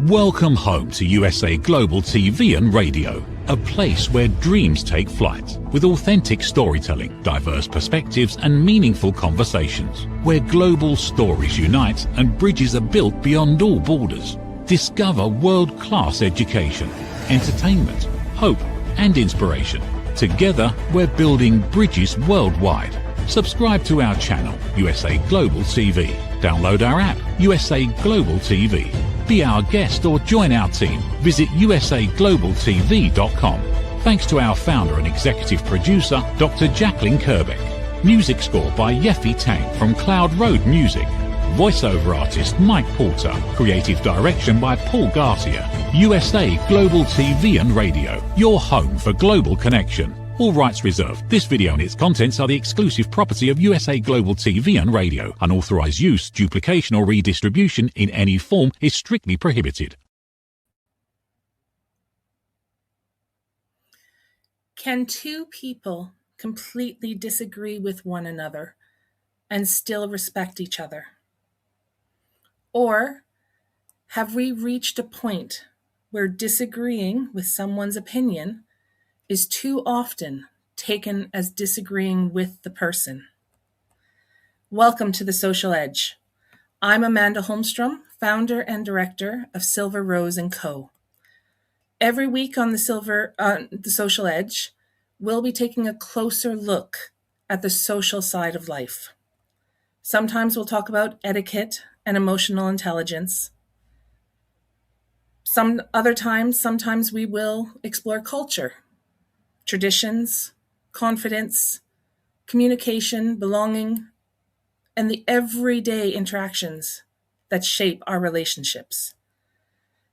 Welcome home to USA Global TV and Radio, a place where dreams take flight, with authentic storytelling, diverse perspectives and meaningful conversations, where global stories unite and bridges are built beyond all borders. Discover world-class education, entertainment, hope and inspiration. Together, we're building bridges worldwide. Subscribe to our channel, USA Global TV. Download our app, USA Global TV. Be our guest or join our team. Visit usaglobaltv.com. Thanks to our founder and executive producer, Dr. Jacalyn Kerbeck. Music score by Yeffy Tang from Cloud Road Music. Voiceover artist Mike Porter. Creative direction by Paul Garcia. USA Global TV and Radio. Your home for global connection. All rights reserved. This video and its contents are the exclusive property of USA Global TV and Radio. Unauthorized use, duplication or redistribution in any form is strictly prohibited. Can two people completely disagree with one another and still respect each other? Or have we reached a point where disagreeing with someone's opinion is too often taken as disagreeing with the person? Welcome to The Social Edge. I'm Amanda Holmstrom, founder and director of Silver Rose & Co. Every week on The Social Edge, we'll be taking a closer look at the social side of life. Sometimes we'll talk about etiquette and emotional intelligence. Sometimes we will explore culture, traditions, confidence, communication, belonging, and the everyday interactions that shape our relationships.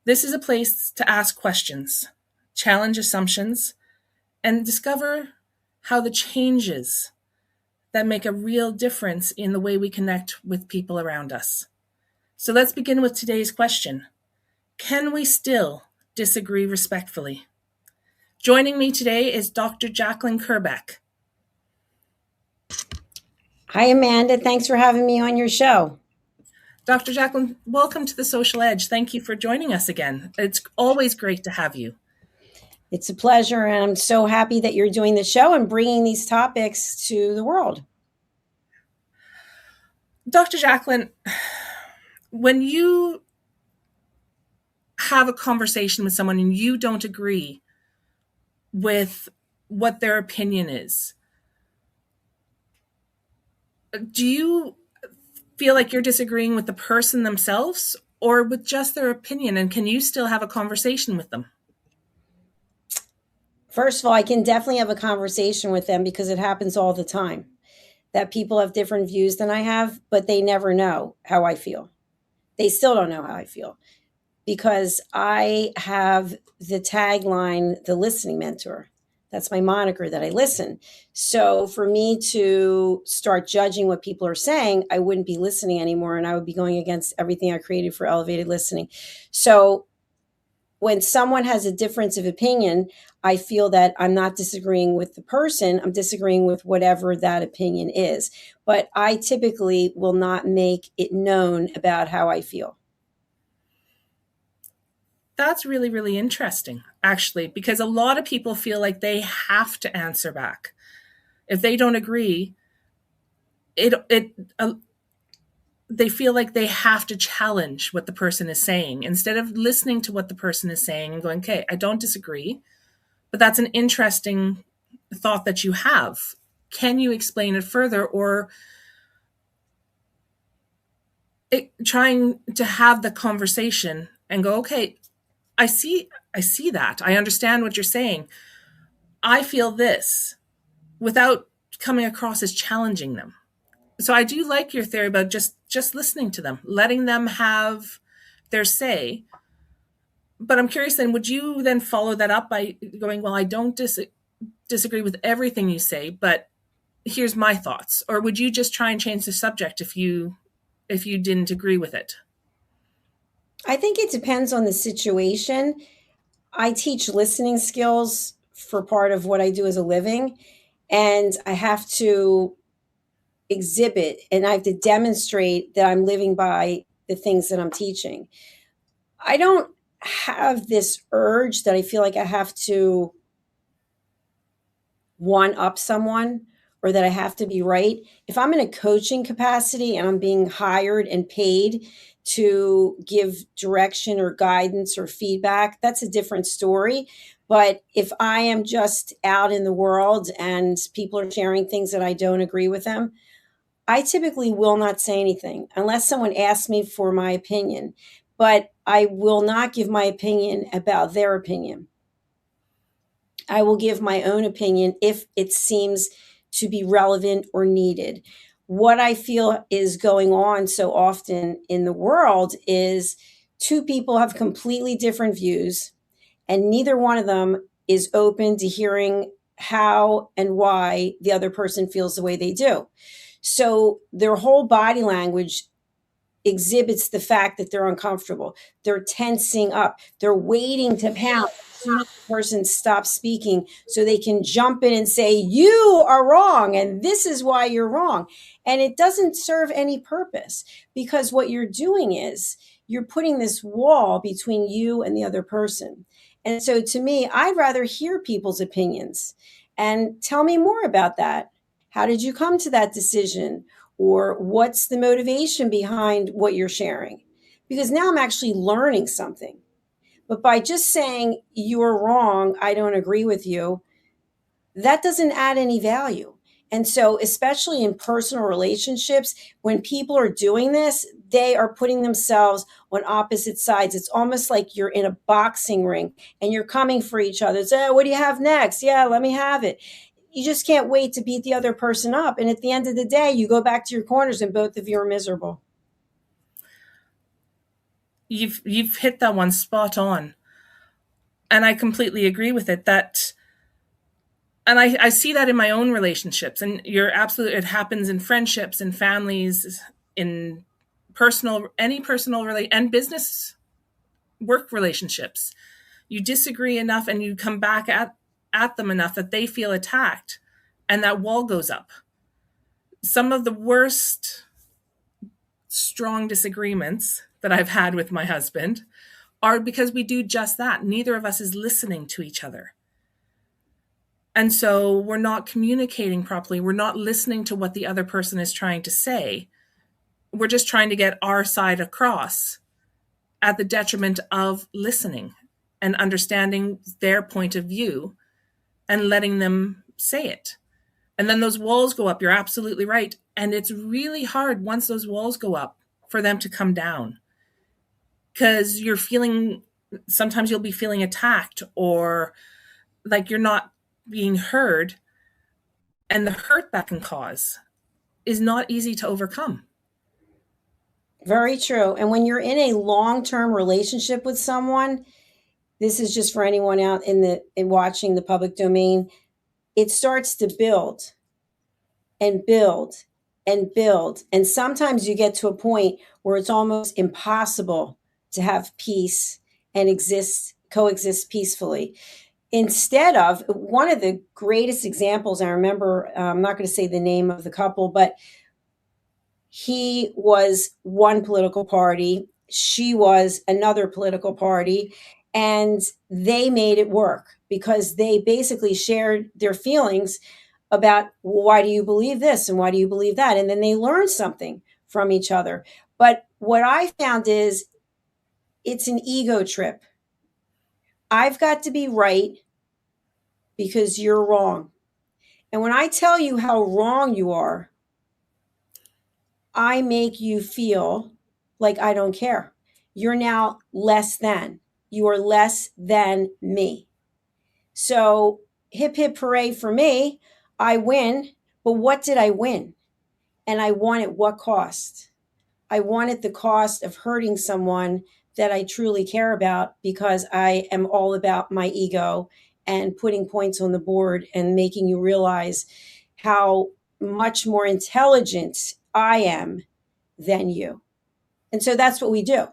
This is a place to ask questions, challenge assumptions, and discover how the changes that make a real difference in the way we connect with people around us. So let's begin with today's question. Can we still disagree respectfully? Joining me today is Dr. Jacalyn Kerbeck. Hi, Amanda. Thanks for having me on your show. Dr. Jacalyn, welcome to The Social Edge. Thank you for joining us again. It's always great to have you. It's a pleasure, and I'm so happy that you're doing the show and bringing these topics to the world. Dr. Jacalyn, when you have a conversation with someone and you don't agree with what their opinion is, do you feel like you're disagreeing with the person themselves or with just their opinion? And can you still have a conversation with them? First of all, I can definitely have a conversation with them because it happens all the time that people have different views than I have, but they never know how I feel. They still don't know how I feel because I have the tagline, the listening mentor. That's my moniker, that I listen. So for me to start judging what people are saying, I wouldn't be listening anymore, and I would be going against everything I created for elevated listening. So when someone has a difference of opinion, I feel that I'm not disagreeing with the person. I'm disagreeing with whatever that opinion is. But I typically will not make it known about how I feel. That's really, really interesting, actually, because a lot of people feel like they have to answer back. If they don't agree, they feel like they have to challenge what the person is saying instead of listening to what the person is saying and going, okay, I don't disagree, but that's an interesting thought that you have. Can you explain it further? Or trying to have the conversation and go, okay, I see that. I understand what you're saying. I feel this, without coming across as challenging them. So I do like your theory about just listening to them, letting them have their say. But I'm curious then, would you then follow that up by going, well, I don't disagree with everything you say, but here's my thoughts? Or would you just try and change the subject if you didn't agree with it? I think it depends on the situation. I teach listening skills for part of what I do as a living, and I have to exhibit and I have to demonstrate that I'm living by the things that I'm teaching. I don't have this urge that I feel like I have to one up someone or that I have to be right. If I'm in a coaching capacity and I'm being hired and paid to give direction or guidance or feedback, that's a different story. But if I am just out in the world and people are sharing things that I don't agree with them, I typically will not say anything unless someone asks me for my opinion. But I will not give my opinion about their opinion. I will give my own opinion if it seems to be relevant or needed. What I feel is going on so often in the world is two people have completely different views, and neither one of them is open to hearing how and why the other person feels the way they do. So their whole body language exhibits the fact that they're uncomfortable. They're tensing up. They're waiting to pounce as soon as the person stops speaking so they can jump in and say, "You are wrong, and this is why you're wrong." And it doesn't serve any purpose, because what you're doing is you're putting this wall between you and the other person. And so to me, I'd rather hear people's opinions and tell me more about that. How did you come to that decision? Or what's the motivation behind what you're sharing? Because now I'm actually learning something. But by just saying you're wrong, I don't agree with you, that doesn't add any value. And so, especially in personal relationships, when people are doing this, they are putting themselves on opposite sides. It's almost like you're in a boxing ring and you're coming for each other. So, what do you have next? Yeah, let me have it. You just can't wait to beat the other person up. And at the end of the day, you go back to your corners and both of you are miserable. You've hit that one spot on. And I completely agree with it. And I see that in my own relationships. And you're absolutely, it happens in friendships and families, in any personal and business work relationships. You disagree enough and you come back at them enough that they feel attacked, and that wall goes up. Some of the worst strong disagreements that I've had with my husband are because we do just that. Neither of us is listening to each other. And so we're not communicating properly. We're not listening to what the other person is trying to say. We're just trying to get our side across at the detriment of listening and understanding their point of view and letting them say it. And then those walls go up. You're absolutely right. And it's really hard once those walls go up for them to come down, because sometimes you'll be feeling attacked or like you're not being heard. And the hurt that can cause is not easy to overcome. Very true. And when you're in a long-term relationship with someone, this is just for anyone out in watching the public domain, it starts to build and build and build. And sometimes you get to a point where it's almost impossible to have peace and coexist peacefully. Instead of, one of the greatest examples, I remember, I'm not going to say the name of the couple, but he was one political party, she was another political party, and they made it work because they basically shared their feelings about, well, why do you believe this and why do you believe that? And then they learned something from each other. But what I found is it's an ego trip. I've got to be right because you're wrong. And when I tell you how wrong you are, I make you feel like I don't care. You're now less than. You are less than me. So hip, hip, hooray for me. I win. But what did I win? And I won at what cost? I won at the cost of hurting someone that I truly care about, because I am all about my ego and putting points on the board and making you realize how much more intelligent I am than you. And so that's what we do.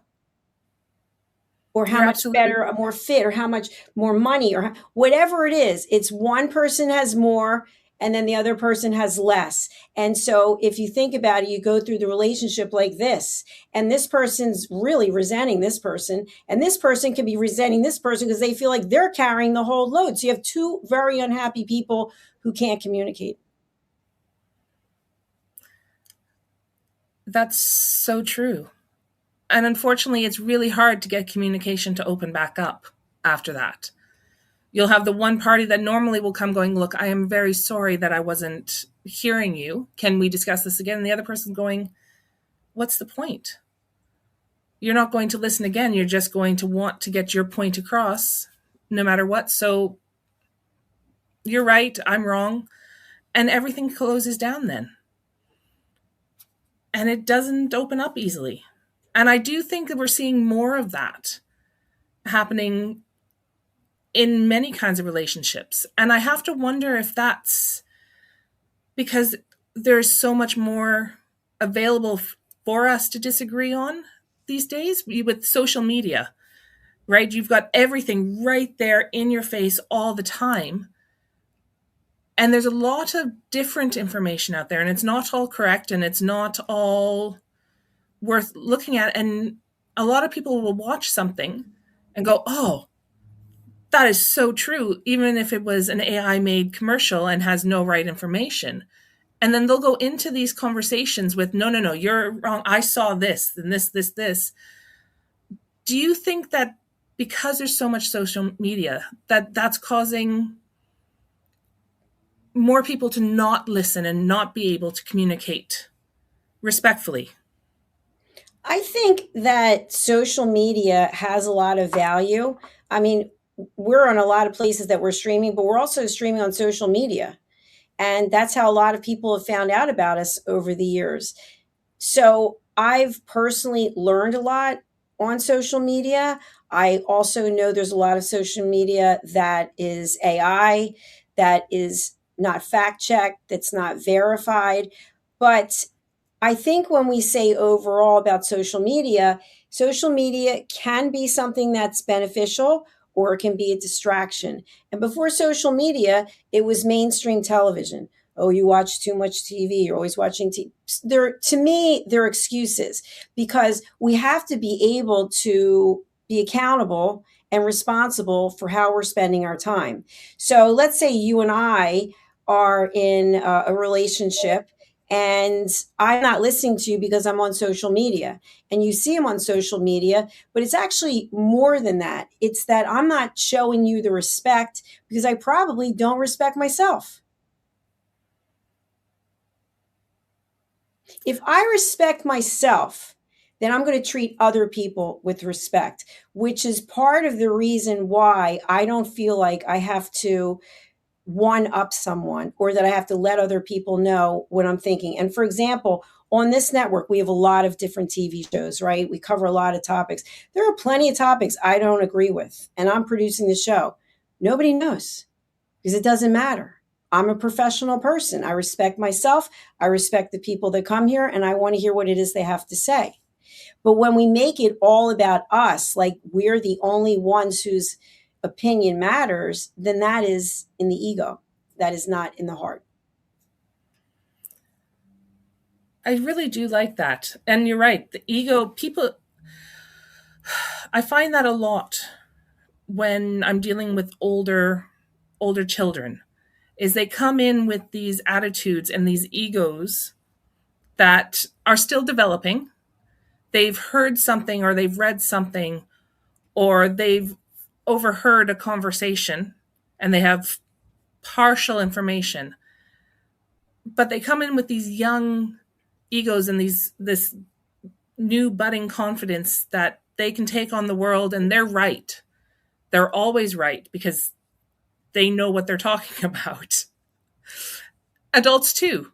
Or how much better, or more fit, or how much more money, or whatever it is. It's one person has more and then the other person has less. And so if you think about it, you go through the relationship like this, and this person's really resenting this person, and this person can be resenting this person because they feel like they're carrying the whole load. So you have two very unhappy people who can't communicate. That's so true. And unfortunately, it's really hard to get communication to open back up after that. You'll have the one party that normally will come going, look, I am very sorry that I wasn't hearing you. Can we discuss this again? And the other person's going, what's the point? You're not going to listen again. You're just going to want to get your point across no matter what. So you're right, I'm wrong. And everything closes down then. And it doesn't open up easily. And I do think that we're seeing more of that happening in many kinds of relationships. And I have to wonder if that's because there's so much more available for us to disagree on these days with social media, right? You've got everything right there in your face all the time. And there's a lot of different information out there, and it's not all correct, and it's not all worth looking at. And a lot of people will watch something and go, oh, that is so true, even if it was an AI made commercial and has no right information. And then they'll go into these conversations with, no, you're wrong. I saw this and this. Do you think that because there's so much social media, that's causing more people to not listen and not be able to communicate respectfully? I think that social media has a lot of value. I mean, we're on a lot of places that we're streaming, but we're also streaming on social media. And that's how a lot of people have found out about us over the years. So I've personally learned a lot on social media. I also know there's a lot of social media that is AI, that is not fact checked, that's not verified. But I think when we say overall about social media can be something that's beneficial or it can be a distraction. And before social media, it was mainstream television. Oh, you watch too much TV. You're always watching TV. To me, they're excuses because we have to be able to be accountable and responsible for how we're spending our time. So let's say you and I are in a relationship and I'm not listening to you because I'm on social media and you see them on social media, but it's actually more than that. It's that I'm not showing you the respect because I probably don't respect myself. If I respect myself, then I'm going to treat other people with respect, which is part of the reason why I don't feel like I have to one up someone or that I have to let other people know what I'm thinking. And for example, on this network, we have a lot of different TV shows, right? We cover a lot of topics. There are plenty of topics I don't agree with, and I'm producing the show. Nobody knows because it doesn't matter. I'm a professional person. I respect myself. I respect the people that come here, and I want to hear what it is they have to say. But when we make it all about us, like we're the only ones whose opinion matters, then that is in the ego. That is not in the heart. I really do like that. And you're right. The ego, people, I find that a lot when I'm dealing with older children, is they come in with these attitudes and these egos that are still developing. They've heard something or they've read something or they've overheard a conversation and they have partial information. But they come in with these young egos and this new budding confidence that they can take on the world and they're right. They're always right because they know what they're talking about. Adults too.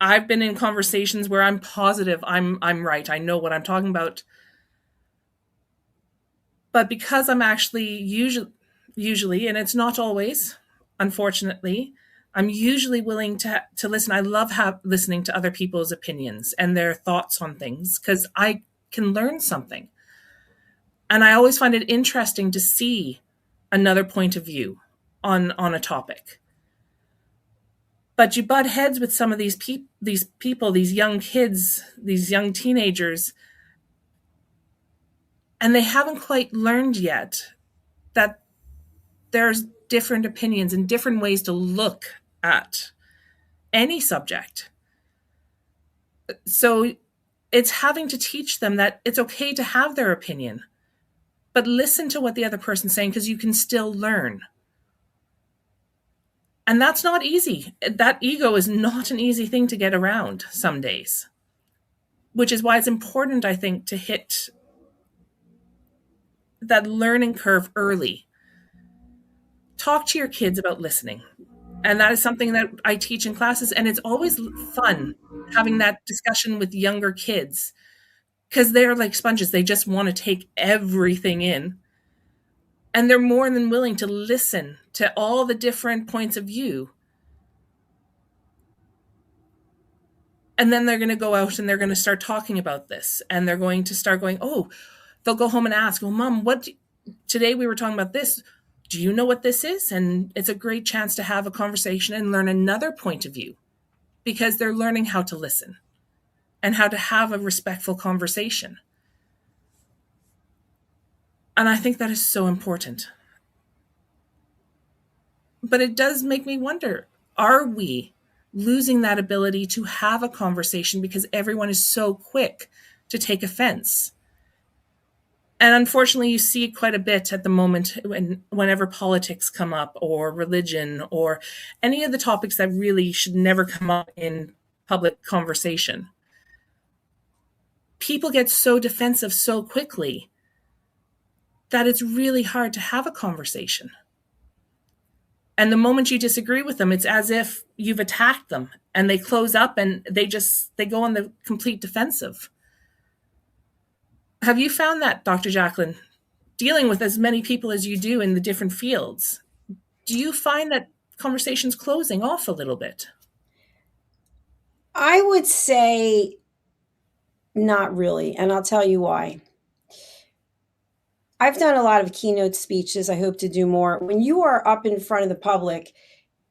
I've been in conversations where I'm positive I'm right. I know what I'm talking about. But because I'm actually usually, and it's not always, unfortunately, I'm usually willing to listen. I love listening to other people's opinions and their thoughts on things because I can learn something. And I always find it interesting to see another point of view on a topic. But you butt heads with some of these people, these young kids, these young teenagers, and they haven't quite learned yet that there's different opinions and different ways to look at any subject. So it's having to teach them that it's okay to have their opinion, but listen to what the other person's saying, because you can still learn. And that's not easy. That ego is not an easy thing to get around some days, which is why it's important, I think, to hit that learning curve early. Talk to your kids about listening. And that is something that I teach in classes. And it's always fun having that discussion with younger kids, because they're like sponges. They just want to take everything in. And they're more than willing to listen to all the different points of view. And then they're going to go out and they're going to start talking about this. And they're going to start going, oh, they'll go home and ask, well, Mom, today we were talking about this. Do you know what this is? And it's a great chance to have a conversation and learn another point of view, because they're learning how to listen and how to have a respectful conversation. And I think that is so important. But it does make me wonder, are we losing that ability to have a conversation because everyone is so quick to take offense? And unfortunately, you see it quite a bit at the moment whenever politics come up, or religion, or any of the topics that really should never come up in public conversation. People get so defensive so quickly that it's really hard to have a conversation. And the moment you disagree with them, it's as if you've attacked them, and they close up and they go on the complete defensive. Have you found that, Dr. Jacalyn, dealing with as many people as you do in the different fields? Do you find that conversations closing off a little bit? I would say not really, and I'll tell you why. I've done a lot of keynote speeches. I hope to do more. When you are up in front of the public,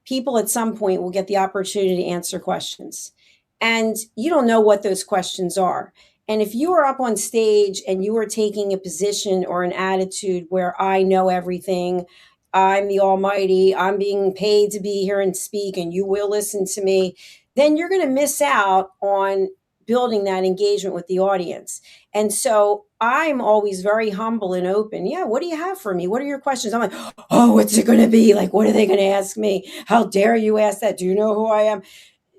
people at some point will get the opportunity to answer questions. And you don't know what those questions are. And if you are up on stage and you are taking a position or an attitude where I know everything, I'm the almighty, I'm being paid to be here and speak, and you will listen to me, then you're going to miss out on building that engagement with the audience. And so I'm always very humble and open. Yeah, what do you have for me? What are your questions? I'm like, oh, what's it going to be? Like, what are they going to ask me? How dare you ask that? Do you know who I am?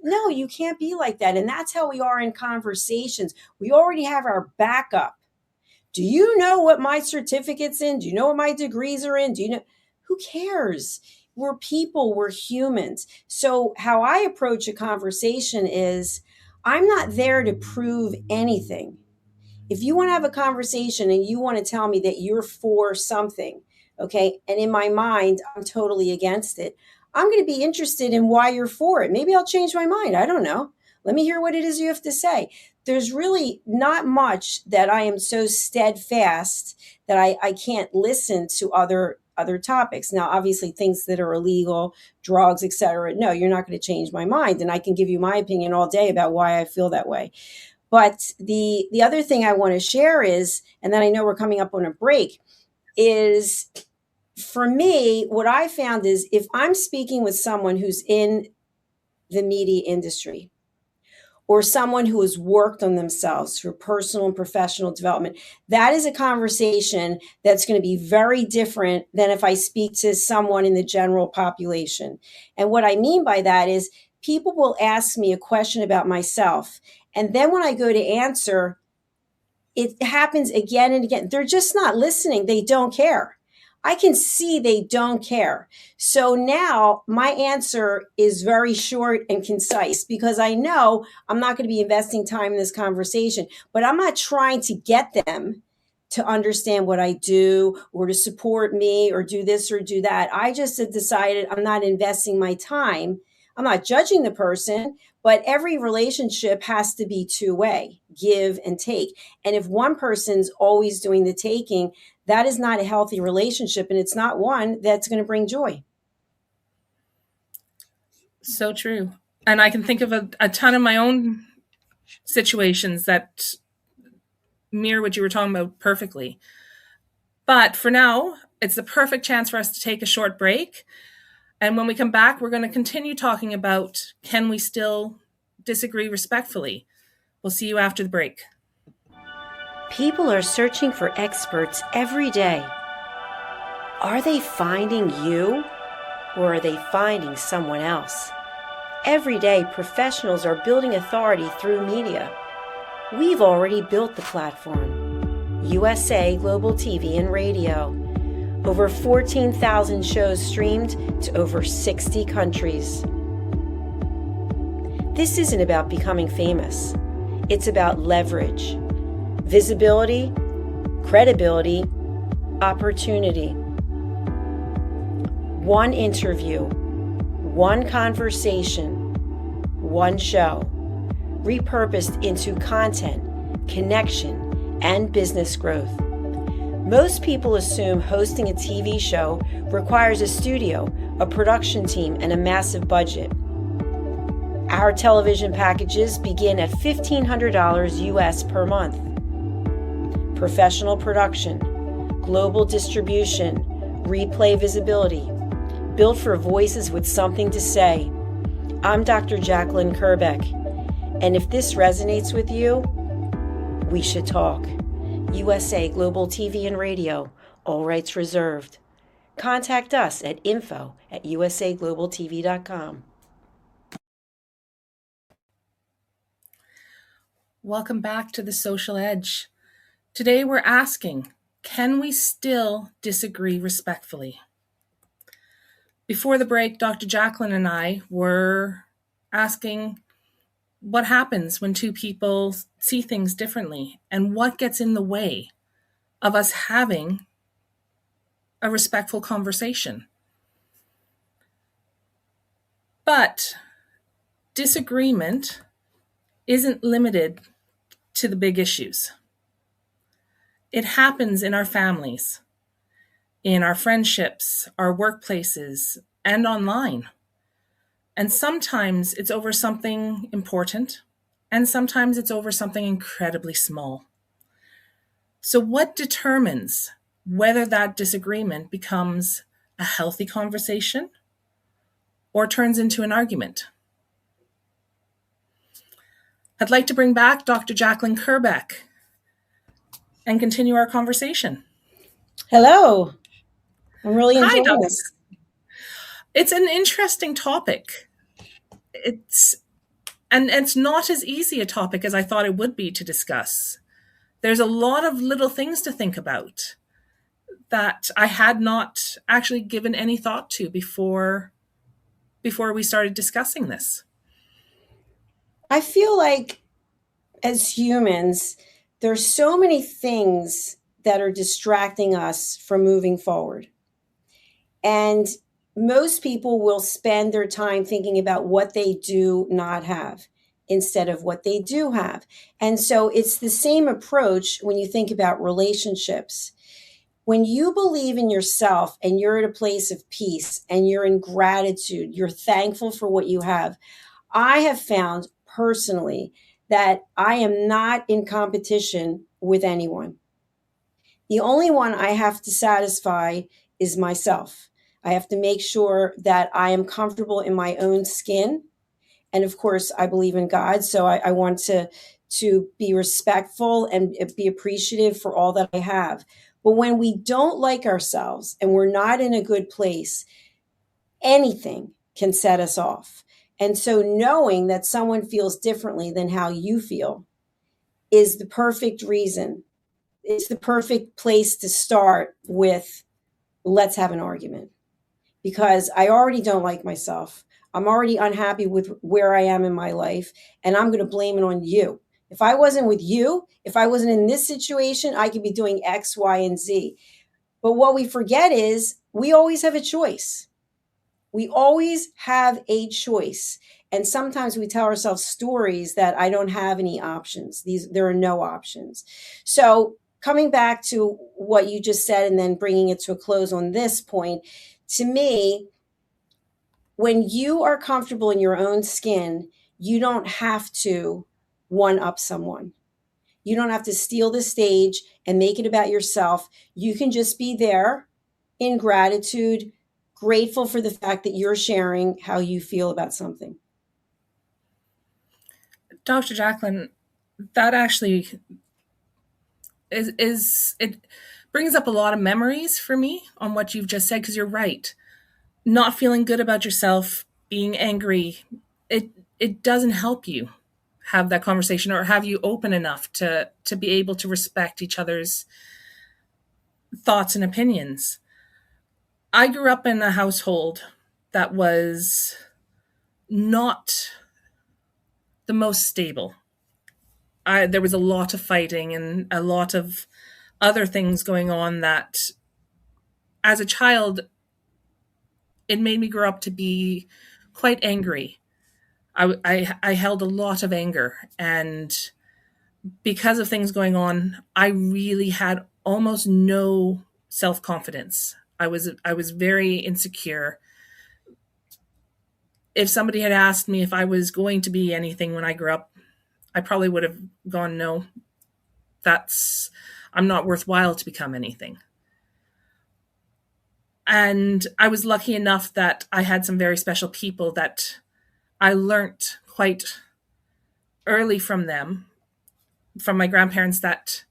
No, you can't be like that. And that's how we are in conversations. We already have our backup. Do you know what my certificate's in? Do you know what my degrees are in? Do you know? Who cares? We're people, we're humans. So how I approach a conversation is, I'm not there to prove anything. If you want to have a conversation and you want to tell me that you're for something, okay, and in my mind, I'm totally against it, I'm going to be interested in why you're for it. Maybe I'll change my mind. I don't know. Let me hear what it is you have to say. There's really not much that I am so steadfast that I can't listen to other topics. Now, obviously, things that are illegal, drugs, etc. No, you're not going to change my mind. And I can give you my opinion all day about why I feel that way. But the other thing I want to share is, and then I know we're coming up on a break, is for me, what I found is, if I'm speaking with someone who's in the media industry, or someone who has worked on themselves through personal and professional development, that is a conversation that's going to be very different than if I speak to someone in the general population. And what I mean by that is, people will ask me a question about myself, and then when I go to answer, it happens again and again. They're just not listening. They don't care. I can see they don't care. So now my answer is very short and concise, because I know I'm not going to be investing time in this conversation, but I'm not trying to get them to understand what I do or to support me or do this or do that. I just have decided I'm not investing my time. I'm not judging the person, but every relationship has to be two-way, give and take. And if one person's always doing the taking, that is not a healthy relationship, and it's not one that's going to bring joy. So true. And I can think of a ton of my own situations that mirror what you were talking about perfectly. But for now, it's the perfect chance for us to take a short break. And when we come back, we're going to continue talking about, can we still disagree respectfully? We'll see you after the break. People are searching for experts every day. Are they finding you, or are they finding someone else? Every day, professionals are building authority through media. We've already built the platform. USA Global TV and Radio. Over 14,000 shows streamed to over 60 countries. This isn't about becoming famous. It's about leverage, visibility, credibility, opportunity. One interview, one conversation, one show, repurposed into content, connection, and business growth. Most people assume hosting a TV show requires a studio, a production team, and a massive budget. Our television packages begin at $1,500 US per month. Professional production, global distribution, replay visibility, built for voices with something to say. I'm Dr. Jacalyn Kerbeck, and if this resonates with you, we should talk. USA Global TV and Radio, all rights reserved. Contact us at info@usaglobaltv.com. Welcome back to The Social Edge. Today we're asking, can we still disagree respectfully? Before the break, Dr. Jacalyn and I were asking what happens when two people see things differently and what gets in the way of us having a respectful conversation. But disagreement isn't limited to the big issues. It happens in our families, in our friendships, our workplaces, and online. And sometimes it's over something important, and sometimes it's over something incredibly small. So what determines whether that disagreement becomes a healthy conversation or turns into an argument? I'd like to bring back Dr. Jacalyn Kerbeck and continue our conversation. Hello. I'm really Hi, enjoying Doctor. this. It's an interesting topic. It's not as easy a topic as I thought it would be to discuss. There's a lot of little things to think about that I had not actually given any thought to before we started discussing this. I feel like as humans, there's so many things that are distracting us from moving forward. And most people will spend their time thinking about what they do not have instead of what they do have. And so it's the same approach when you think about relationships. When you believe in yourself and you're at a place of peace and you're in gratitude, you're thankful for what you have. I have found personally that I am not in competition with anyone. The only one I have to satisfy is myself. I have to make sure that I am comfortable in my own skin. And of course, I believe in God. So I want to be respectful and be appreciative for all that I have. But when we don't like ourselves and we're not in a good place, anything can set us off. And so knowing that someone feels differently than how you feel is the perfect reason. It's the perfect place to start with, let's have an argument. Because I already don't like myself. I'm already unhappy with where I am in my life, and I'm going to blame it on you. If I wasn't with you, if I wasn't in this situation, I could be doing X, Y, and Z. But what we forget is we always have a choice. We always have a choice. And sometimes we tell ourselves stories that I don't have any options. There are no options. So coming back to what you just said and then bringing it to a close on this point, to me, when you are comfortable in your own skin, you don't have to one up someone. You don't have to steal the stage and make it about yourself. You can just be there in gratitude, grateful for the fact that you're sharing how you feel about something. Dr. Jacalyn, that actually is it brings up a lot of memories for me on what you've just said, because you're right. Not feeling good about yourself, being angry, it doesn't help you have that conversation or have you open enough to be able to respect each other's thoughts and opinions. I grew up in a household that was not the most stable. There was a lot of fighting and a lot of other things going on that, as a child, it made me grow up to be quite angry. I held a lot of anger, and because of things going on, I really had almost no self-confidence. I was very insecure. If somebody had asked me if I was going to be anything when I grew up, I probably would have gone, no, I'm not worthwhile to become anything. And I was lucky enough that I had some very special people that I learnt quite early from them, from my grandparents, that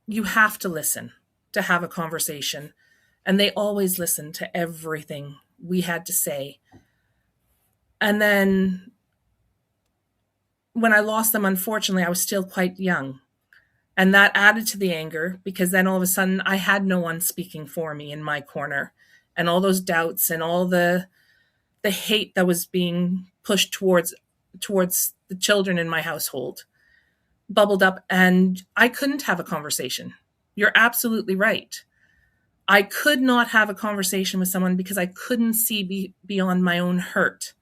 you have to listen to have a conversation. And they always listened to everything we had to say. And then when I lost them, unfortunately, I was still quite young. And that added to the anger, because then all of a sudden I had no one speaking for me in my corner. And all those doubts and all the hate that was being pushed towards the children in my household bubbled up, and I couldn't have a conversation. You're absolutely right. I could not have a conversation with someone because I couldn't see beyond my own hurt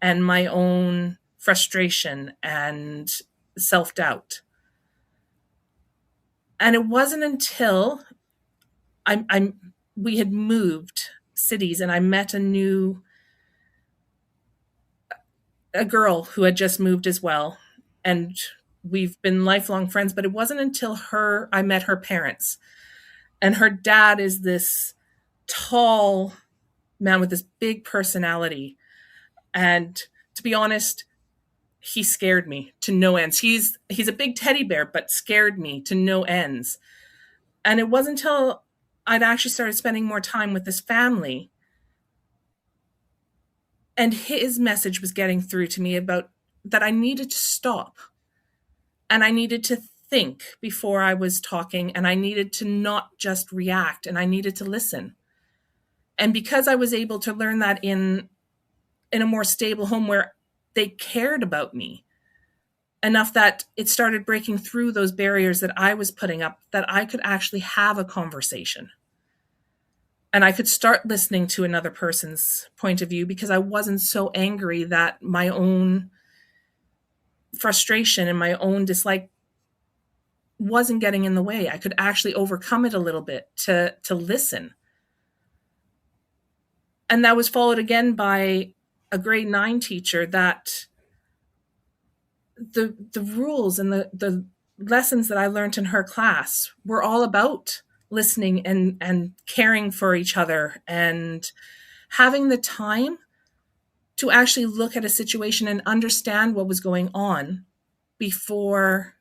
and my own frustration and self-doubt. And it wasn't until we had moved cities and I met a girl who had just moved as well. And we've been lifelong friends, but it wasn't until I met her parents. And her dad is this tall man with this big personality. And to be honest, he scared me to no ends. He's a big teddy bear, but scared me to no ends. And it wasn't until I'd actually started spending more time with this family, and his message was getting through to me about that I needed to stop. And I needed to think before I was talking, and I needed to not just react, and I needed to listen. And because I was able to learn that in a more stable home where they cared about me enough, that it started breaking through those barriers that I was putting up, that I could actually have a conversation. And I could start listening to another person's point of view, because I wasn't so angry that my own frustration and my own dislike wasn't getting in the way. I could actually overcome it a little bit to listen. And that was followed again by a grade 9 teacher that the rules and the lessons that I learned in her class were all about listening and caring for each other and having the time to actually look at a situation and understand what was going on before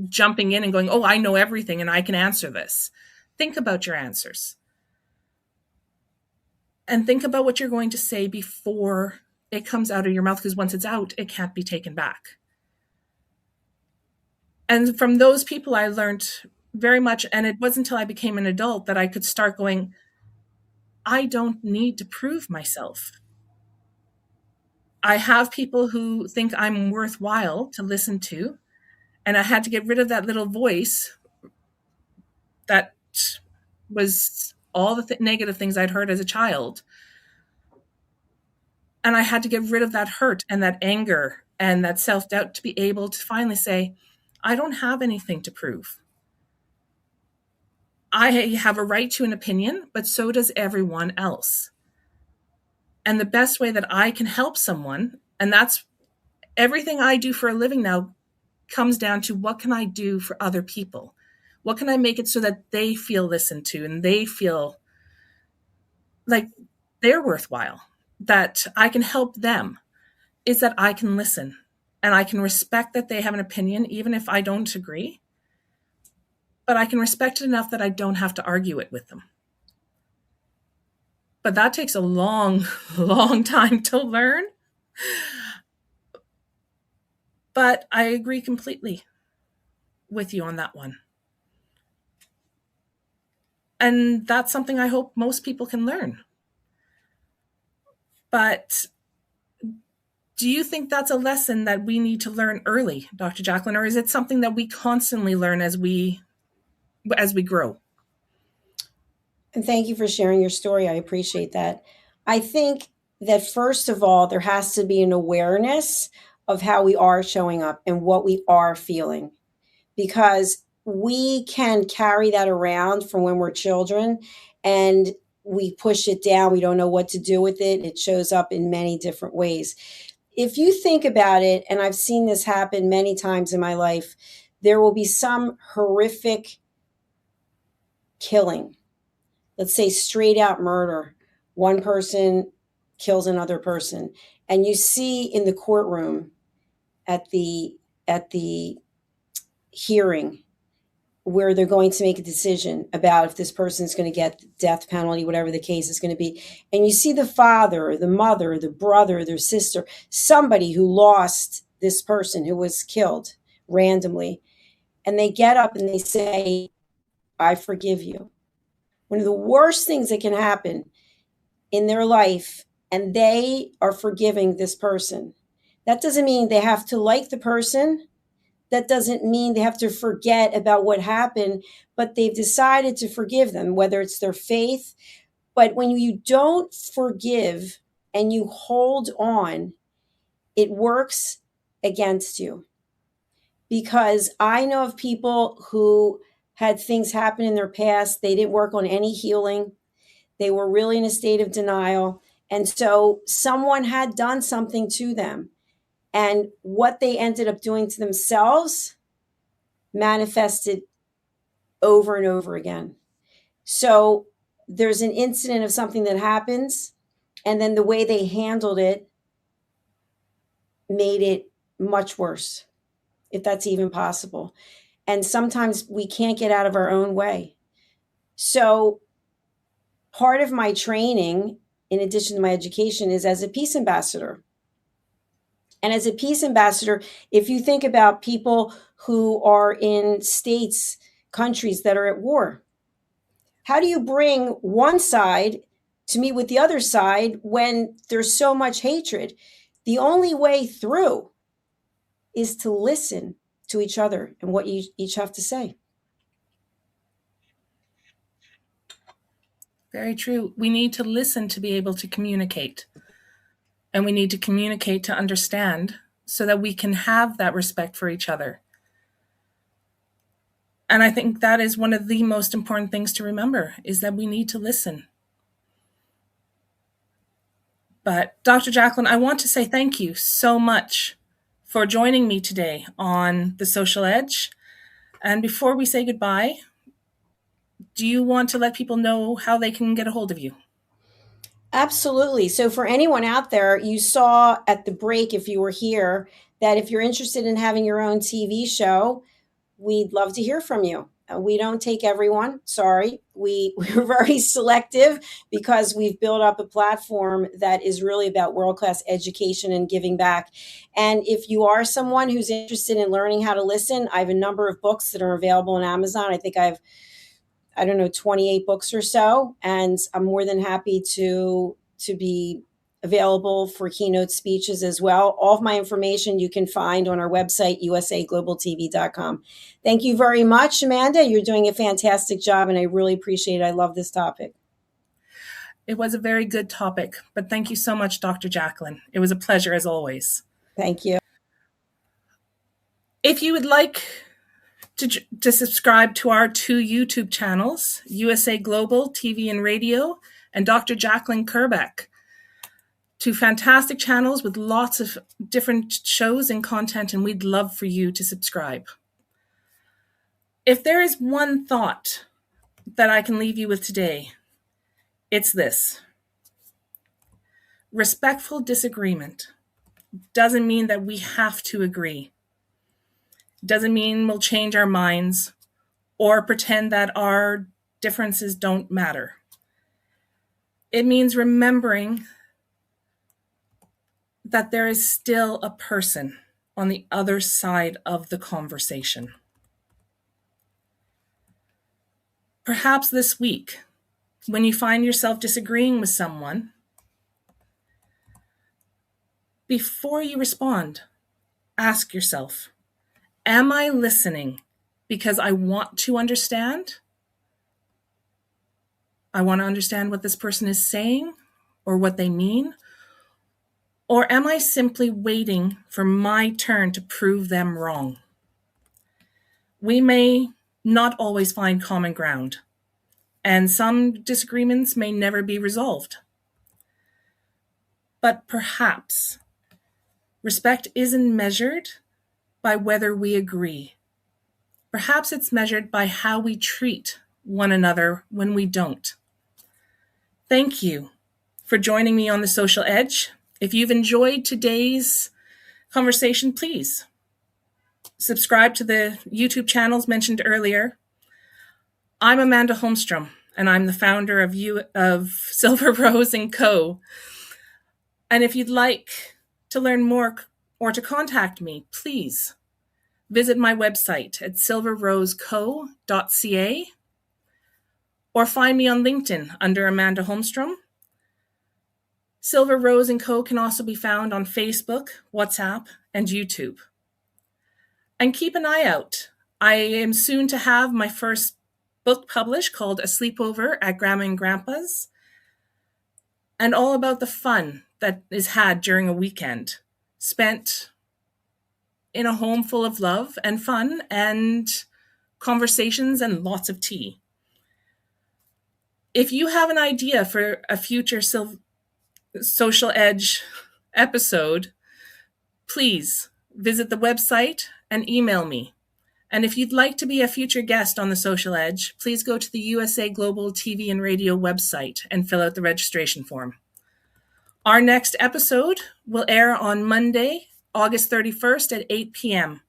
jumping in and going, oh, I know everything and I can answer this. Think about your answers. And think about what you're going to say before it comes out of your mouth, because once it's out, it can't be taken back. And from those people, I learned very much. And it wasn't until I became an adult that I could start going, I don't need to prove myself. I have people who think I'm worthwhile to listen to. And I had to get rid of that little voice that was all the negative things I'd heard as a child. And I had to get rid of that hurt and that anger and that self-doubt to be able to finally say, I don't have anything to prove. I have a right to an opinion, but so does everyone else. And the best way that I can help someone, and that's everything I do for a living now, comes down to what can I do for other people? What can I make it so that they feel listened to and they feel like they're worthwhile, that I can help them, is that I can listen and I can respect that they have an opinion, even if I don't agree, but I can respect it enough that I don't have to argue it with them. But that takes a long, long time to learn. But I agree completely with you on that one. And that's something I hope most people can learn. But do you think that's a lesson that we need to learn early, Dr. Jacalyn, or is it something that we constantly learn as we grow? And thank you for sharing your story. I appreciate that. I think that first of all, there has to be an awareness of how we are showing up and what we are feeling, because we can carry that around from when we're children and we push it down. We don't know what to do with it. It shows up in many different ways. If you think about it, and I've seen this happen many times in my life, there will be some horrific killing. Let's say straight out murder. One person kills another person. And you see in the courtroom at the hearing where they're going to make a decision about if this person is going to get the death penalty, whatever the case is going to be. And you see the father, the mother, the brother, their sister, somebody who lost this person who was killed randomly. And they get up and they say, I forgive you. One of the worst things that can happen in their life, and they are forgiving this person. That doesn't mean they have to like the person. That doesn't mean they have to forget about what happened, but they've decided to forgive them, whether it's their faith. But when you don't forgive and you hold on, it works against you. Because I know of people who had things happen in their past. They didn't work on any healing. They were really in a state of denial. And so someone had done something to them. And what they ended up doing to themselves manifested over and over again. So there's an incident of something that happens, and then the way they handled it made it much worse, if that's even possible. And sometimes we can't get out of our own way. So part of my training, in addition to my education, is as a peace ambassador. And as a peace ambassador, if you think about people who are in states, countries that are at war, how do you bring one side to meet with the other side when there's so much hatred? The only way through is to listen to each other and what you each have to say. Very true. We need to listen to be able to communicate. And we need to communicate to understand so that we can have that respect for each other. And I think that is one of the most important things to remember, is that we need to listen. But Dr. Jacalyn, I want to say thank you so much for joining me today on The Social Edge. And before we say goodbye, do you want to let people know how they can get a hold of you? Absolutely. So for anyone out there, you saw at the break, if you were here, that if you're interested in having your own TV show, we'd love to hear from you. We don't take everyone. Sorry. We're very selective because we've built up a platform that is really about world-class education and giving back. And if you are someone who's interested in learning how to listen, I have a number of books that are available on Amazon. I think I have 28 books or so. And I'm more than happy to be available for keynote speeches as well. All of my information you can find on our website, usaglobaltv.com. Thank you very much, Amanda. You're doing a fantastic job, and I really appreciate it. I love this topic. It was a very good topic, but thank you so much, Dr. Jacalyn. It was a pleasure as always. Thank you. If you would like to subscribe to our 2 YouTube channels, USA Global TV and Radio and Dr. Jacalyn Kerbeck, to fantastic channels with lots of different shows and content, and we'd love for you to subscribe. If there is one thought that I can leave you with today, it's this. Respectful disagreement doesn't mean that we have to agree. Doesn't mean we'll change our minds or pretend that our differences don't matter. It means remembering that there is still a person on the other side of the conversation. Perhaps this week, when you find yourself disagreeing with someone, before you respond, ask yourself, am I listening because I want to understand? I want to understand what this person is saying or what they mean? Or am I simply waiting for my turn to prove them wrong? We may not always find common ground, and some disagreements may never be resolved. But perhaps respect isn't measured by whether we agree. Perhaps it's measured by how we treat one another when we don't. Thank you for joining me on The Social Edge. If you've enjoyed today's conversation, please subscribe to the YouTube channels mentioned earlier. I'm Amanda Holmstrom, and I'm the founder of Silver Rose & Co. And if you'd like to learn more or to contact me, please visit my website at silverroseco.ca or find me on LinkedIn under Amanda Holmstrom. Silver Rose & Co. can also be found on Facebook, WhatsApp, and YouTube. And keep an eye out. I am soon to have my first book published called A Sleepover at Grandma and Grandpa's, and all about the fun that is had during a weekend spent in a home full of love and fun and conversations and lots of tea. If you have an idea for a future Social Edge episode, please visit the website and email me. And if you'd like to be a future guest on The Social Edge, please go to the USA Global TV and Radio website and fill out the registration form. Our next episode will air on Monday, August 31st at 8 p.m.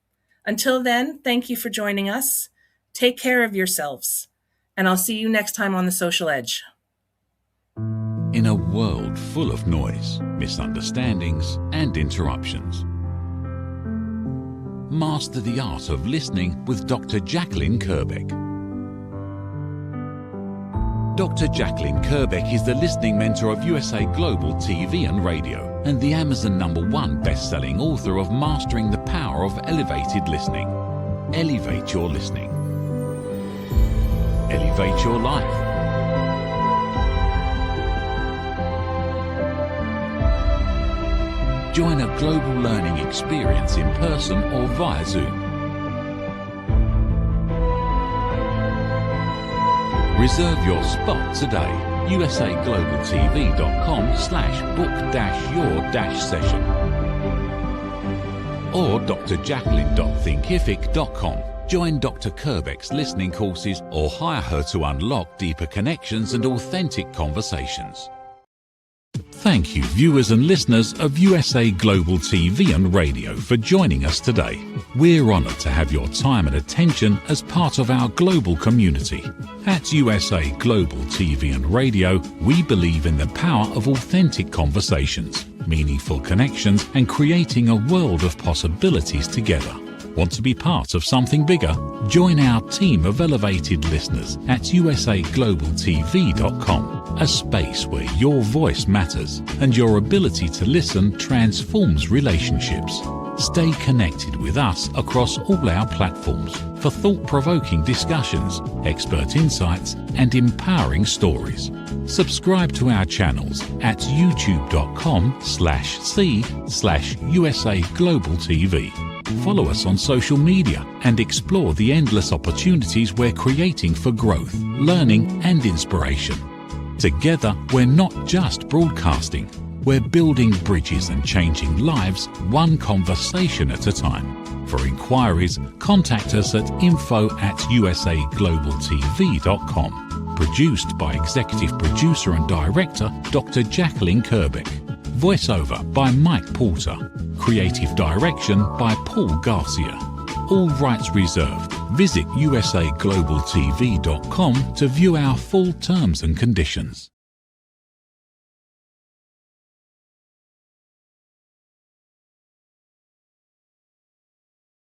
Until then, thank you for joining us. Take care of yourselves, and I'll see you next time on The Social Edge. In a world full of noise, misunderstandings, and interruptions, master the art of listening with Dr. Jacalyn Kerbeck. Dr. Jacalyn Kerbeck is the listening mentor of USA Global TV and Radio and the Amazon #1 best-selling author of Mastering the Power of Elevated Listening. Elevate your listening. Elevate your life. Join a global learning experience in person or via Zoom. Reserve your spot today. usaglobaltv.com/book-your-session or drjacalyn.thinkific.com. Join Dr. Kerbeck's listening courses or hire her to unlock deeper connections and authentic conversations. Thank you, viewers and listeners of USA Global TV and Radio, for joining us today. We're honored to have your time and attention as part of our global community. At USA Global TV and Radio, we believe in the power of authentic conversations, meaningful connections, and creating a world of possibilities together. Want to be part of something bigger? Join our team of elevated listeners at usaglobaltv.com, a space where your voice matters and your ability to listen transforms relationships. Stay connected with us across all our platforms for thought-provoking discussions, expert insights, and empowering stories. Subscribe to our channels at youtube.com/c/USA Global TV. Follow us on social media and explore the endless opportunities we're creating for growth, learning, and inspiration. Together, we're not just broadcasting, We're building bridges and changing lives one conversation at a time. For inquiries, contact us at info@usaglobaltv.com. Produced by Executive Producer and Director Dr. Jacalyn Kerbeck. Voiceover by Mike Porter. Creative Direction by Paul Garcia. All rights reserved. Visit usaglobaltv.com to view our full terms and conditions.